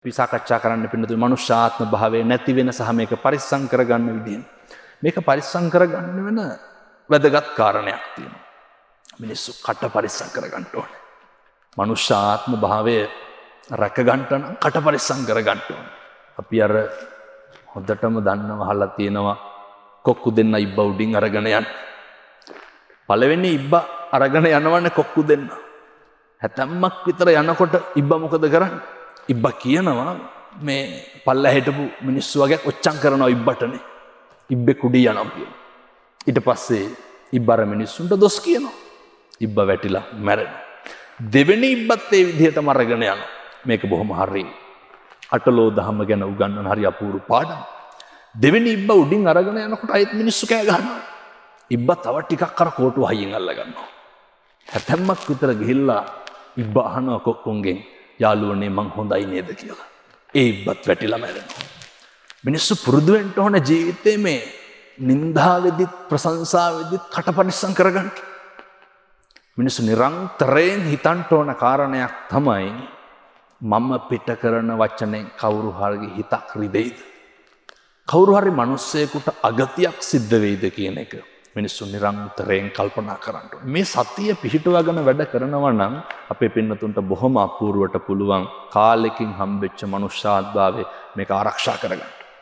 අපි සාකච්ඡා කරන්න පින්නතුනි මනුෂ්‍යාත්ම භාවය නැති වෙන සහ මේක පරිස්සම් කරගන්න විදිහ. මේක පරිස්සම් කරගන්න වෙන වැදගත් කාරණයක් තියෙනවා. මිනිස්සු කට පරිස්සම් කරගන්න ඕනේ. මනුෂ්‍යාත්ම භාවය රැක ගන්න නම් කට පරිස්සම් කරගන්න ඕනේ. අපි අර හොඳටම දන්නව අහලා තියෙනවා කොක්කු දෙන්න ඉබ්බ උඩින් අරගෙන යන. පළවෙනි ඉබ්බ අරගෙන යනවනේ කොක්කු දෙන්න. හැතැම්මක් විතර යනකොට ඉබ්බ මොකද කරන්නේ? ඉබ්බ කියනවා මේ පල්ලා හිටපු මිනිස්සු වගේ ඔච්චම් කරනවා ඉබ්බටනේ. ඉබ්බේ කුඩි යනවා කියනවා. ඊට පස්සේ ඉබ්බ අර මිනිස්සුන්ට දොස් කියනවා. ඉබ්බ වැටිලා මැරෙනවා. දෙවෙනි ඉබ්බත් ඒ විදිහටම අරගෙන යනවා. මේක බොහොම හරි අටලෝ දහම ගැන උගන්වන හරි අපූර්ව පාඩම්. දෙවෙනි ඉබ්බ උඩින් අරගෙන යනකොට අයත් මිනිස්සු කෑ ගහනවා. ඉබ්බ තව ටිකක් අර කෝටුව හයියෙන් අල්ල ගන්නවා. හැතැම්මක් විතර ගිහිල්ලා ඉබ්බ අහනවා කොක්කුන්ගෙන් යාළුවනේ මං හොඳයි නේද කියලා. ඒ ඉබ්බත් වැටිලා මැරෙනවා. මිනිස්සු පුරුදු වෙන්න ඕන ජීවිතේ මේ නින්දාවෙදිත් ප්‍රශංසාවෙදිත් කට පරිස්සම් කරගන්න. මිනිස්සු නිරන්තරයෙන් හිතන්න ඕන කාරණයක් තමයි මම පිට කරන වචනේ කවුරු හරි හිතක් රිදෙයිද? කවුරු හරි මිනිස්සෙකුට අගතියක් සිද්ධ වෙයිද කියන එක මිනිස්සු නිරන්තරයෙන් කල්පනා කරන්න ඕනේ. මේ සතිය පිහිටුවගෙන වැඩ කරනවා නම් අපේ පින්නතුන්ට බොහොම අපූර්වට පුළුවන් කාලෙකින් හම්බෙච්ච මනුෂ්‍යාත්භාවය මේක ආරක්ෂා කරගන්න.